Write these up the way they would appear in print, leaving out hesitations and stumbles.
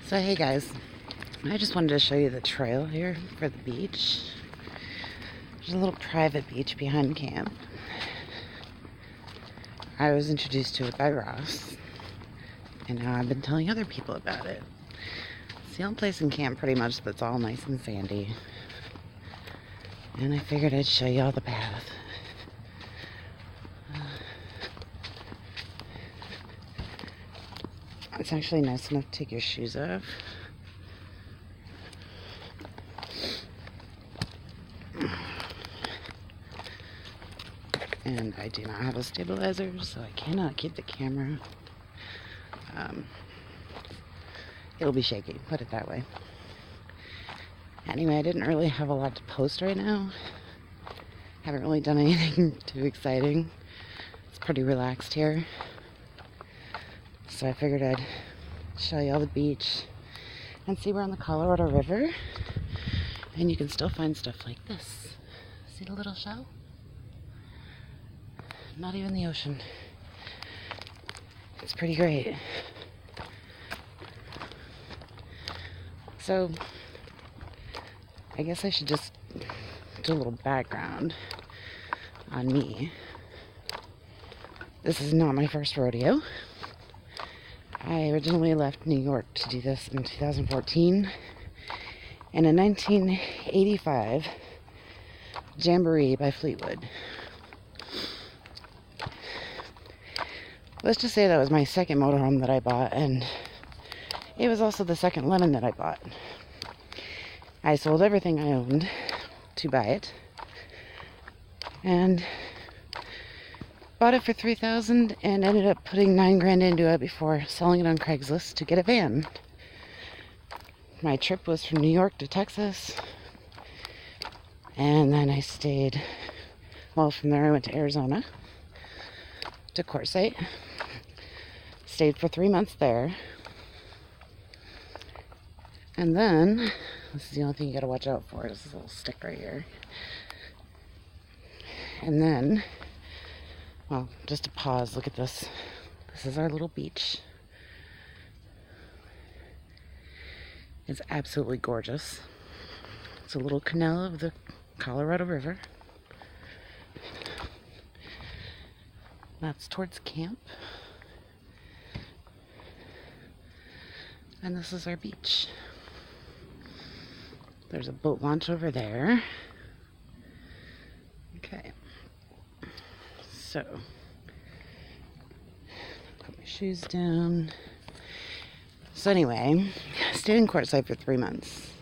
So hey guys, I just wanted to show you the trail here for the beach. There's a little private beach behind camp. I was introduced to it by Ross, and now I've been telling other people about it. It's the only place in camp pretty much that's all nice and sandy. And I figured I'd show you all the path. It's actually nice enough to take your shoes off. And I do not have a stabilizer, so I cannot keep the camera. It'll be shaky, put it that way. Anyway, I didn't really have a lot to post right now. Haven't really done anything too exciting. It's pretty relaxed here. So I figured I'd show you all the beach and see we're on the Colorado River. And you can still find stuff like this. See the little shell? Not even the ocean. It's pretty great. So, I guess I should just do a little background on me. This is not my first rodeo. I originally left New York to do this in 2014. And in 1985, Jamboree by Fleetwood. Let's just say that was my second motorhome that I bought, and it was also the second lemon that I bought. I sold everything I owned to buy it, and bought it for $3,000 and ended up putting $9,000 into it before selling it on Craigslist to get a van. My trip was from New York to Texas, and then I stayed, well, from there I went to Arizona, to Quartzsite. Stayed for 3 months there. And then, this is the only thing you gotta watch out for, is this little stick right here. And then, well, just to pause, look at this. This is our little beach. It's absolutely gorgeous. It's a little canal of the Colorado River. That's towards camp. And this is our beach. There's a boat launch over there. Okay. So, put my shoes down. So anyway, I stayed in Quartzsite for 3 months.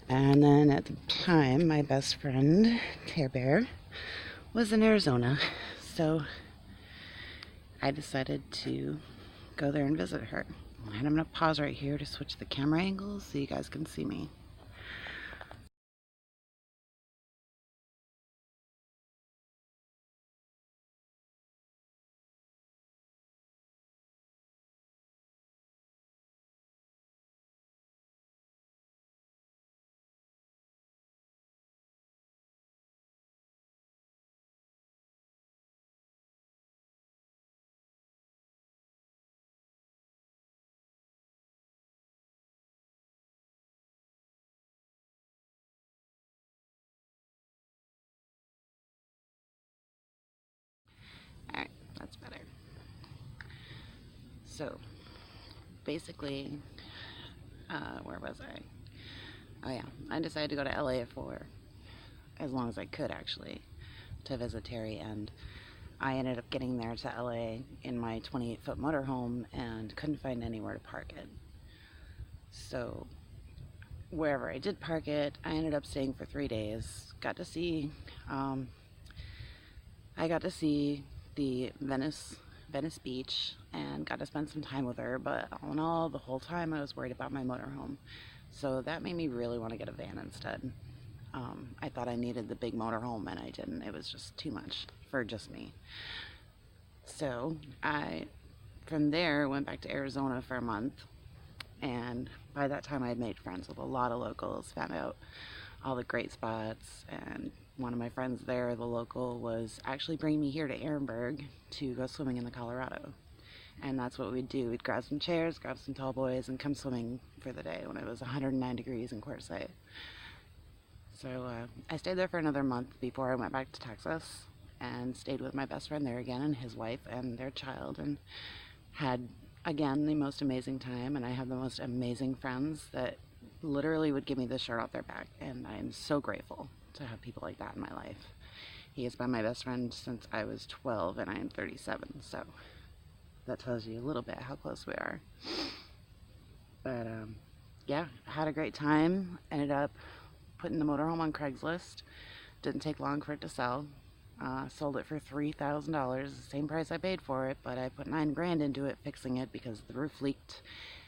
And then at the time, my best friend, Care Bear, was in Arizona. So I decided to go there and visit her. And I'm going to pause right here to switch the camera angles so you guys can see me. Alright, that's better. So, basically, where was I? Oh yeah, I decided to go to LA for as long as I could, actually, to visit Terry, and I ended up getting there to LA in my 28-foot motorhome and couldn't find anywhere to park it. So, wherever I did park it, I ended up staying for 3 days. Got to see, I got to see the Venice Beach and got to spend some time with her, but all in all, the whole time I was worried about my motorhome. So that made me really want to get a van instead. I thought I needed the big motorhome and I didn't. It was just too much for just me. So I, from there, went back to Arizona for a month, and by that time I had made friends with a lot of locals, found out all the great spots, and one of my friends there, the local, was actually bringing me here to Ehrenberg to go swimming in the Colorado. And that's what we'd do. We'd grab some chairs, grab some tall boys, and come swimming for the day when it was 109 degrees in Quartzsite. So I stayed there for another month before I went back to Texas, and stayed with my best friend there again, and his wife and their child, and had, again, the most amazing time. And I have the most amazing friends that literally would give me the shirt off their back, and I am so grateful to have people like that in my life. He has been my best friend since I was 12, and I am 37, so that tells you a little bit how close we are. But yeah, had a great time. Ended up putting the motorhome on Craigslist. Didn't take long for it to sell. Sold it for $3,000, the same price I paid for it, but I put $9,000 into it fixing it because the roof leaked.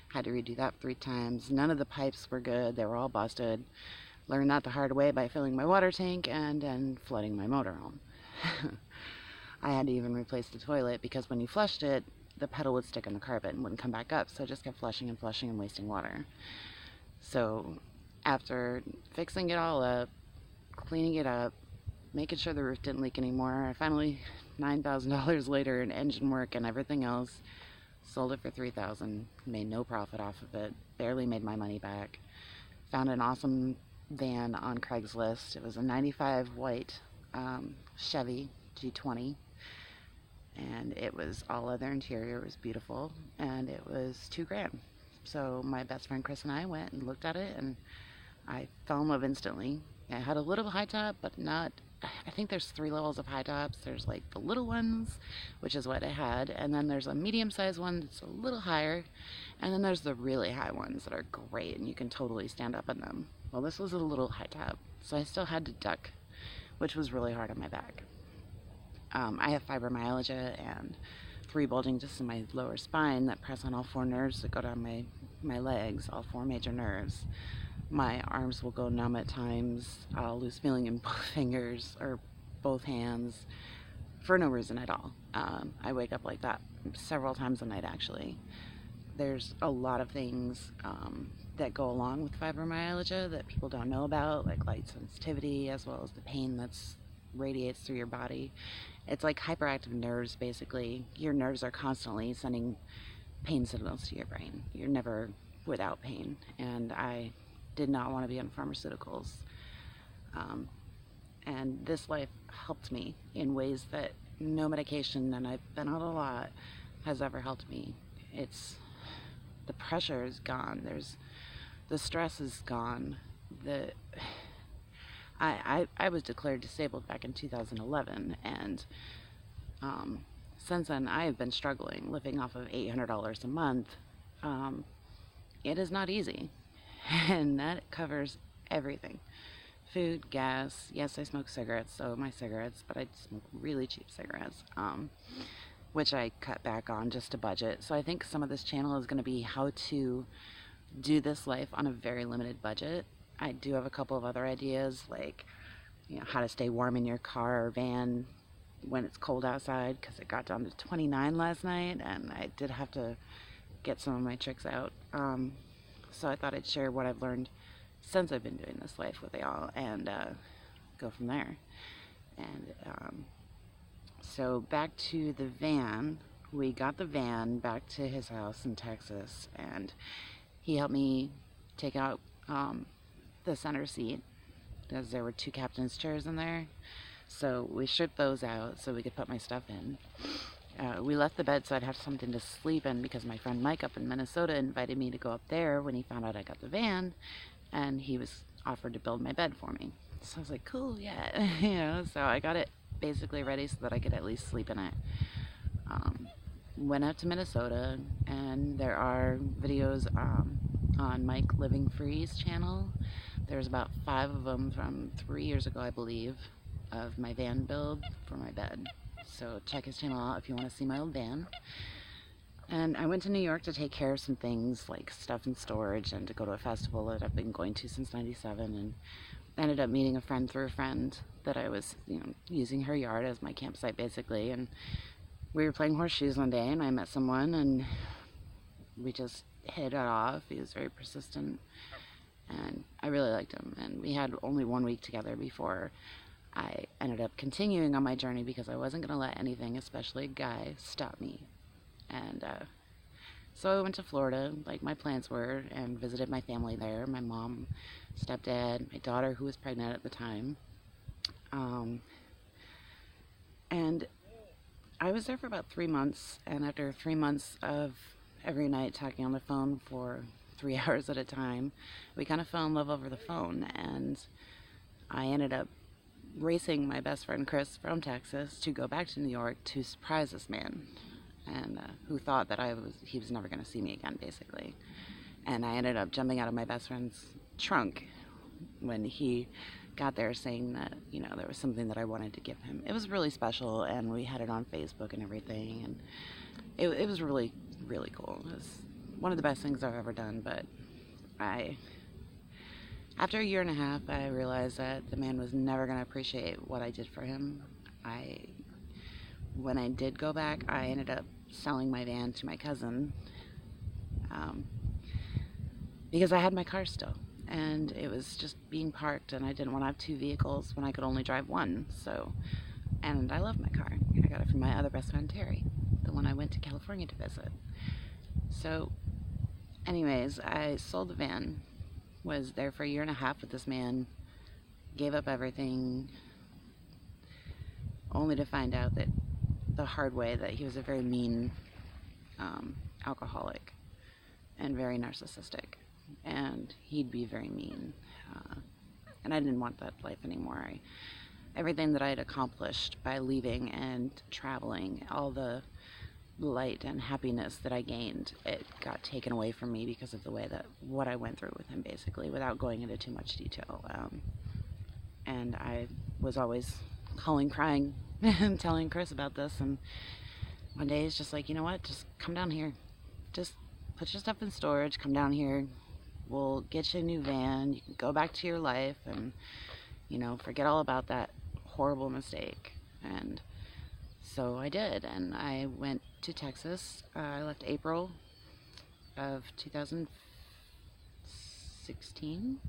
Had to redo that 3 times. None of the pipes were good. They were all busted. Learned that the hard way by filling my water tank and then flooding my motorhome. I had to even replace the toilet because when you flushed it, the pedal would stick in the carpet and wouldn't come back up, so I just kept flushing and flushing and wasting water. So after fixing it all up, cleaning it up, making sure the roof didn't leak anymore, I finally, $9,000 later in engine work and everything else, sold it for $3,000, made no profit off of it, barely made my money back. Found an awesome van on Craigslist. It was a 95 white Chevy G20, and it was all leather interior. It was beautiful, and it was $2,000. So my best friend Chris and I went and looked at it, and I fell in love instantly. It had a little high top, but not, I think there's 3 levels of high tops. There's like the little ones, which is what it had, and then there's a medium-sized one that's a little higher, and then there's the really high ones that are great, and you can totally stand up in them. Well, this was a little high top, so I still had to duck, which was really hard on my back. I have fibromyalgia and 3 bulging discs in my lower spine that press on all 4 nerves that go down my legs, all 4 major nerves. My arms will go numb at times. I'll lose feeling in both fingers or both hands for no reason at all. I wake up like that several times a night, actually. There's a lot of things that go along with fibromyalgia that people don't know about, like light sensitivity, as well as the pain that's radiates through your body. It's like hyperactive nerves, basically. Your nerves are constantly sending pain signals to your brain. You're never without pain, and I did not want to be on pharmaceuticals. And this life helped me in ways that no medication, and I've been on a lot, has ever helped me. The pressure is gone. The stress is gone. I was declared disabled back in 2011, and since then I have been struggling, living off of $800 a month. It is not easy, and that covers everything. Food, gas. Yes, I smoke cigarettes, so my cigarettes, but I smoke really cheap cigarettes, which I cut back on just to budget. So I think some of this channel is going to be how to do this life on a very limited budget. I do have a couple of other ideas, like, how to stay warm in your car or van when it's cold outside, because it got down to 29 last night, and I did have to get some of my tricks out. So I thought I'd share what I've learned since I've been doing this life with y'all, and go from there. And so back to the van. We got the van back to his house in Texas, and he helped me take out the center seat, because there were 2 captain's chairs in there. So we stripped those out so we could put my stuff in. We left the bed so I'd have something to sleep in, because my friend Mike up in Minnesota invited me to go up there when he found out I got the van, and he was offered to build my bed for me. So I was like, cool, yeah. So I got it basically ready so that I could at least sleep in it. Went out to Minnesota, and there are videos on Mike Living Free's channel. There's about 5 of them from 3 years ago, I believe, of my van build for my bed. So check his channel out if you want to see my old van. And I went to New York to take care of some things like stuff in storage, and to go to a festival that I've been going to since '97, and ended up meeting a friend through a friend that I was, using her yard as my campsite basically. And we were playing horseshoes one day, and I met someone, and we just hit it off. He was very persistent, and I really liked him. And we had only 1 week together before I ended up continuing on my journey, because I wasn't going to let anything, especially a guy, stop me. And so I went to Florida, like my plans were, and visited my family there. My mom, stepdad, my daughter, who was pregnant at the time. Um, and I was there for about 3 months. And after 3 months of every night talking on the phone for 3 hours at a time, we kind of fell in love over the phone. And I ended up racing my best friend Chris from Texas to go back to New York to surprise this man, and who thought that he was never going to see me again, basically. And I ended up jumping out of my best friend's trunk when he got there, saying that, there was something that I wanted to give him. It was really special, and we had it on Facebook and everything, and it was really, really cool. It was one of the best things I've ever done. But after a year and a half, I realized that the man was never going to appreciate what I did for him. When I did go back, I ended up selling my van to my cousin, because I had my car still, and it was just being parked, and I didn't want to have two vehicles when I could only drive one. And I love my car. I got it from my other best friend, Terry, the one I went to California to visit. So anyways, I sold the van, was there for a year and a half with this man, gave up everything, only to find out that the hard way that he was a very mean alcoholic and very narcissistic, and he'd be very mean, and I didn't want that life anymore. Everything that I had accomplished by leaving and traveling, all the light and happiness that I gained, it got taken away from me because of what I went through with him, basically, without going into too much detail. And I was always calling, crying, and telling Chris about this, and one day he's just like, you know what, just come down here. Just put your stuff in storage, come down here, we'll get you a new van, you can go back to your life, and, forget all about that horrible mistake. And so I did, and I went to Texas. I left April of 2017.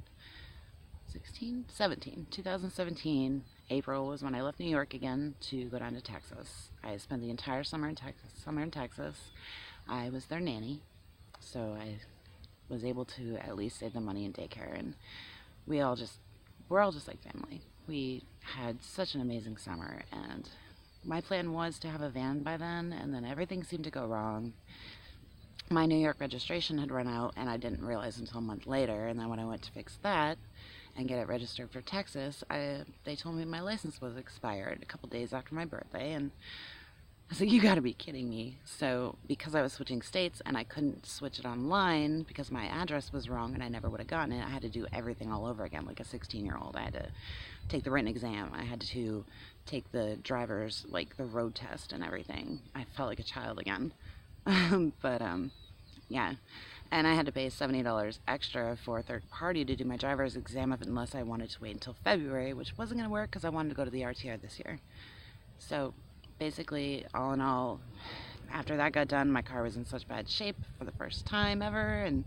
April was when I left New York again to go down to Texas. I spent the entire summer in Texas. I was their nanny, so I was able to at least save the money in daycare, and we're all just like family. We had such an amazing summer, and my plan was to have a van by then, and then everything seemed to go wrong. My New York registration had run out, and I didn't realize until a month later, and then when I went to fix that and get it registered for Texas, they told me my license was expired a couple days after my birthday, and I was like, you gotta be kidding me. So because I was switching states and I couldn't switch it online because my address was wrong and I never would have gotten it, I had to do everything all over again like a 16-year-old. I had to take the written exam. I had to take the driver's, the road test and everything. I felt like a child again. Yeah. And I had to pay $70 extra for a third party to do my driver's exam unless I wanted to wait until February, which wasn't going to work because I wanted to go to the RTR this year. So basically, all in all, after that got done, my car was in such bad shape for the first time ever, and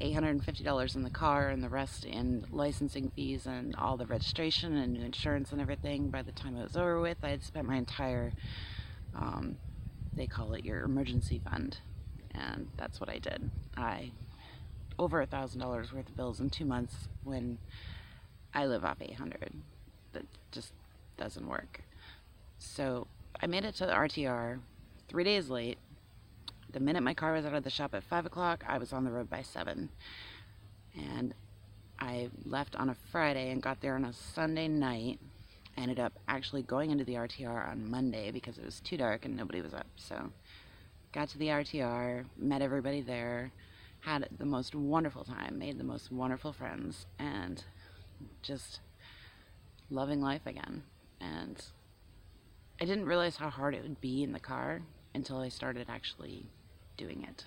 $850 in the car, and the rest in licensing fees and all the registration and new insurance and everything. By the time it was over with, I had spent my entire, they call it your emergency fund, and that's what I did. Over $1,000 worth of bills in 2 months when I live off 800. That just doesn't work. So I made it to the RTR 3 days late. The minute my car was out of the shop at 5 o'clock, I was on the road by 7. And I left on a Friday and got there on a Sunday night. I ended up actually going into the RTR on Monday because it was too dark and nobody was up. So got to the RTR, met everybody there, had the most wonderful time, made the most wonderful friends, and just loving life again. And I didn't realize how hard it would be in the car until I started actually doing it.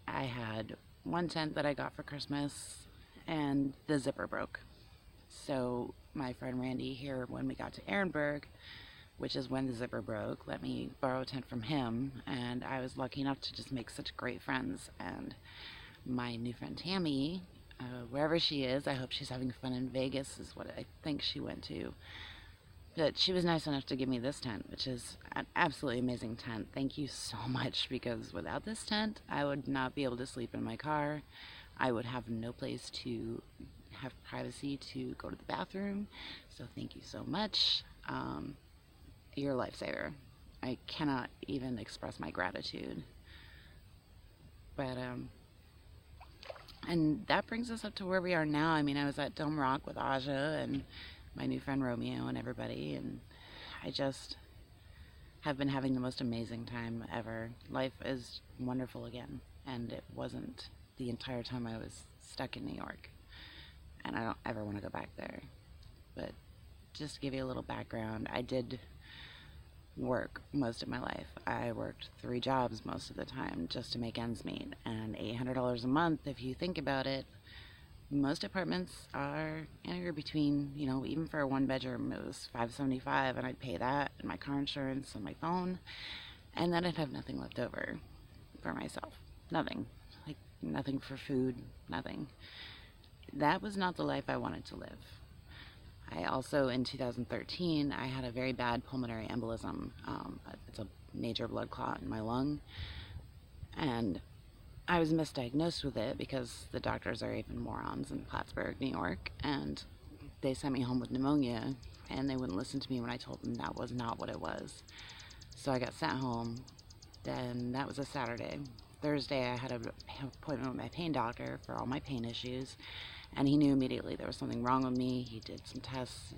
I had one tent that I got for Christmas, and the zipper broke. So my friend Randy here, when we got to Ehrenberg, which is when the zipper broke, let me borrow a tent from him, and I was lucky enough to just make such great friends. And my new friend Tammy, wherever she is, I hope she's having fun in Vegas, is what I think she went to. But she was nice enough to give me this tent, which is an absolutely amazing tent. Thank you so much, because without this tent, I would not be able to sleep in my car. I would have no place to have privacy to go to the bathroom. So thank you so much. You're a lifesaver. I cannot even express my gratitude. But and that brings us up to where we are now. I mean, I was at Dome Rock with Aja and my new friend Romeo and everybody, and I just have been having the most amazing time ever. Life is wonderful again, and it wasn't the entire time I was stuck in New York, and I don't ever want to go back there. But just to give you a little background, I did work most of my life. I worked 3 jobs most of the time just to make ends meet, and $800 a month, if you think about it, most apartments are anywhere between, even for a 1 bedroom, it was $575, and I'd pay that and my car insurance and my phone, and then I'd have nothing left over for myself. Nothing. Like, nothing for food, nothing. That was not the life I wanted to live. I also, in 2013, I had a very bad pulmonary embolism. It's a major blood clot in my lung, and I was misdiagnosed with it because the doctors are even morons in Plattsburgh, New York, and they sent me home with pneumonia, and they wouldn't listen to me when I told them that was not what it was. So I got sent home. Then that was a Saturday. Thursday, I had an appointment with my pain doctor for all my pain issues, and he knew immediately there was something wrong with me. He did some tests.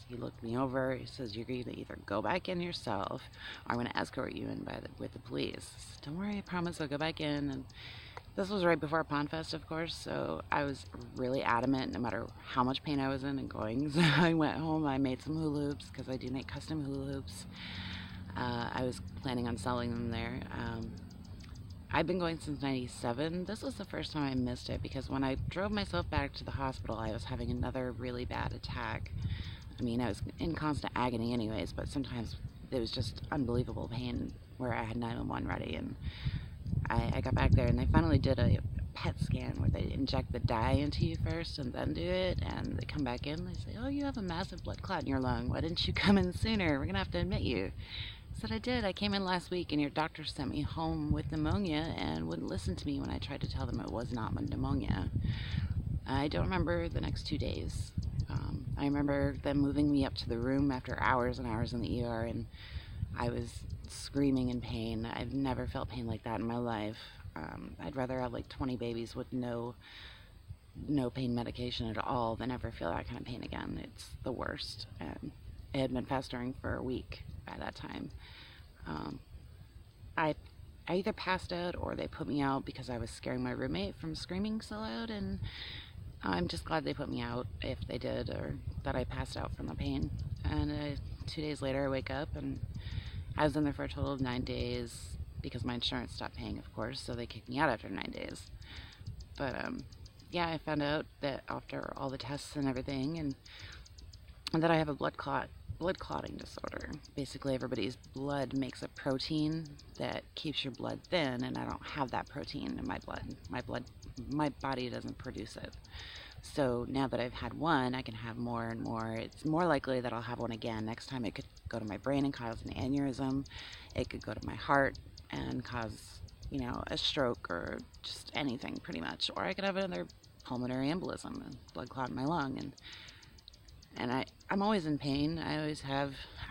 He looked me over. He says, "You're going to either go back in yourself, or I'm going to escort you in with the police." I said, "Don't worry, I promise I'll go back in." And this was right before Pondfest, of course, so I was really adamant no matter how much pain I was in and going. So I went home. I made some hula hoops because I do make custom hula hoops. I was planning on selling them there. I've been going since 97. This was the first time I missed it because when I drove myself back to the hospital, I was having another really bad attack. I mean, I was in constant agony anyways, but sometimes it was just unbelievable pain where I had 911 ready. And I got back there, and they finally did a PET scan where they inject the dye into you first and then do it. And they come back in, they say, "Oh, you have a massive blood clot in your lung. Why didn't you come in sooner? We're going to have to admit you." I said, "I did. I came in last week, and your doctor sent me home with pneumonia and wouldn't listen to me when I tried to tell them it was not pneumonia." I don't remember the next 2 days. I remember them moving me up to the room after hours and hours in the ER, and I was screaming in pain. I've never felt pain like that in my life. I'd rather have like 20 babies with no pain medication at all than ever feel that kind of pain again. It's the worst. And it had been festering for a week by that time. I either passed out or they put me out because I was scaring my roommate from screaming so loud, and I'm just glad they put me out if they did, or that I passed out from the pain. And 2 days later I wake up, and I was in there for a total of 9 days because my insurance stopped paying, of course, so they kicked me out after 9 days. But yeah, I found out that after all the tests and everything, and that I have a blood clotting disorder. Basically, everybody's blood makes a protein that keeps your blood thin, and I don't have that protein in my blood. My body doesn't produce it. So now that I've had one, I can have more and more. It's more likely that I'll have one again. Next time it could go to my brain and cause an aneurysm. It could go to my heart and cause, a stroke or just anything pretty much. Or I could have another pulmonary embolism, a blood clot in my lung. And I'm always in pain. I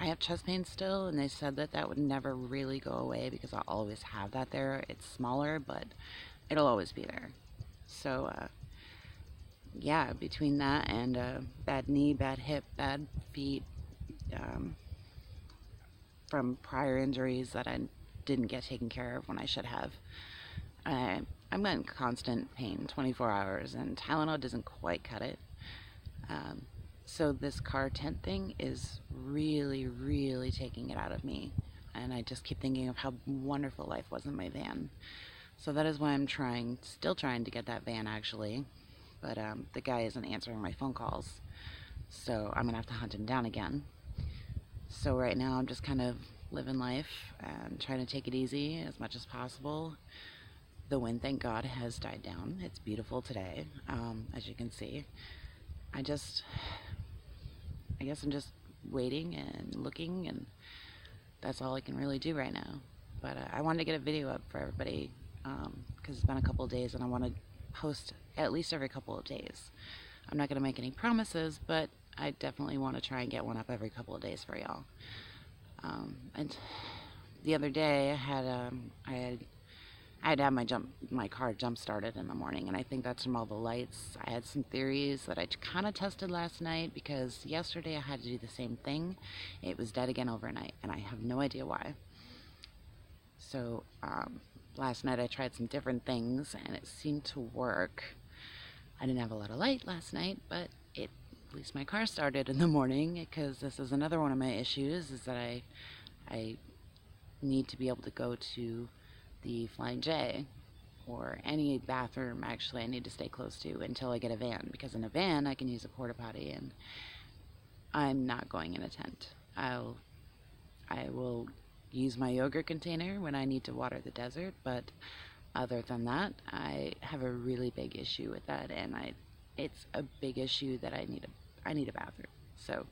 have chest pain still, and they said that would never really go away because I'll always have that there. It's smaller, but it'll always be there. So, yeah, between that and bad knee, bad hip, bad feet, from prior injuries that I didn't get taken care of when I should have, I'm in constant pain 24 hours, and Tylenol doesn't quite cut it. So this car tent thing is really, really taking it out of me. And I just keep thinking of how wonderful life was in my van. So that is why I'm still trying to get that van actually. But the guy isn't answering my phone calls. So I'm going to have to hunt him down again. So right now I'm just kind of living life and trying to take it easy as much as possible. The wind, thank God, has died down. It's beautiful today, as you can see. I guess I'm just waiting and looking, and that's all I can really do right now. But I wanted to get a video up for everybody because it's been a couple of days and I want to post at least every couple of days. I'm not going to make any promises, but I definitely want to try and get one up every couple of days for y'all. And the other day I had to have my car jump started in the morning, and I think that's from all the lights. I had some theories that I kind of tested last night because yesterday I had to do the same thing. It was dead again overnight, and I have no idea why. So last night I tried some different things, and it seemed to work. I didn't have a lot of light last night, but at least my car started in the morning, because this is another one of my issues, is that I need to be able to go to the Flying J or any bathroom actually I need to stay close to until I get a van, because in a van I can use a porta potty, and I'm not going in a tent. I will use my yogurt container when I need to water the desert, but other than that, I have a really big issue with that, and it's a big issue that I need a bathroom. So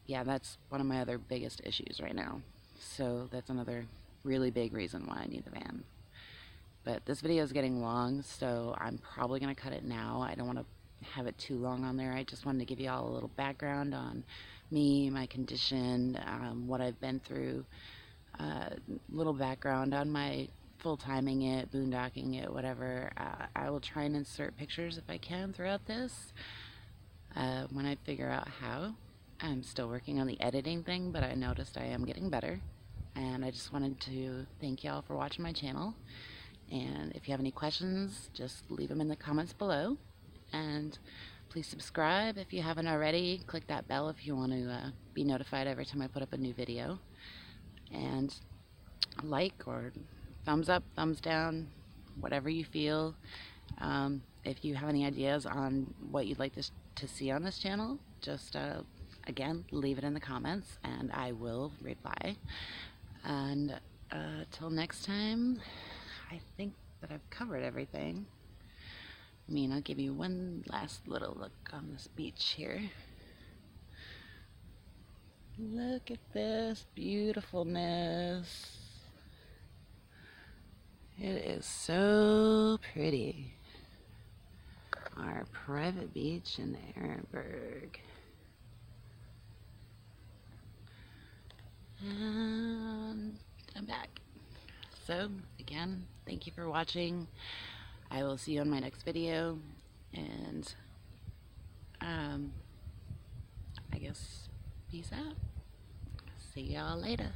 yeah, that's one of my other biggest issues right now. So that's another really big reason why I need the van. But this video is getting long, so I'm probably going to cut it now. I don't want to have it too long on there. I just wanted to give you all a little background on me, my condition, what I've been through, little background on my full-timing it, boondocking it, whatever. I will try and insert pictures if I can throughout this when I figure out how. I'm still working on the editing thing, but I noticed I am getting better. And I just wanted to thank y'all for watching my channel. And if you have any questions, just leave them in the comments below. And please subscribe if you haven't already. Click that bell if you want to be notified every time I put up a new video. And like or thumbs up, thumbs down, whatever you feel. If you have any ideas on what you'd like to see on this channel, just again, leave it in the comments and I will reply. And till next time, I think that I've covered everything. I mean, I'll give you one last little look on this beach here. Look at this beautifulness. It is so pretty. Our private beach in Ehrenberg. And I'm back. So, again, thank you for watching. I will see you on my next video, and I guess peace out. See y'all later.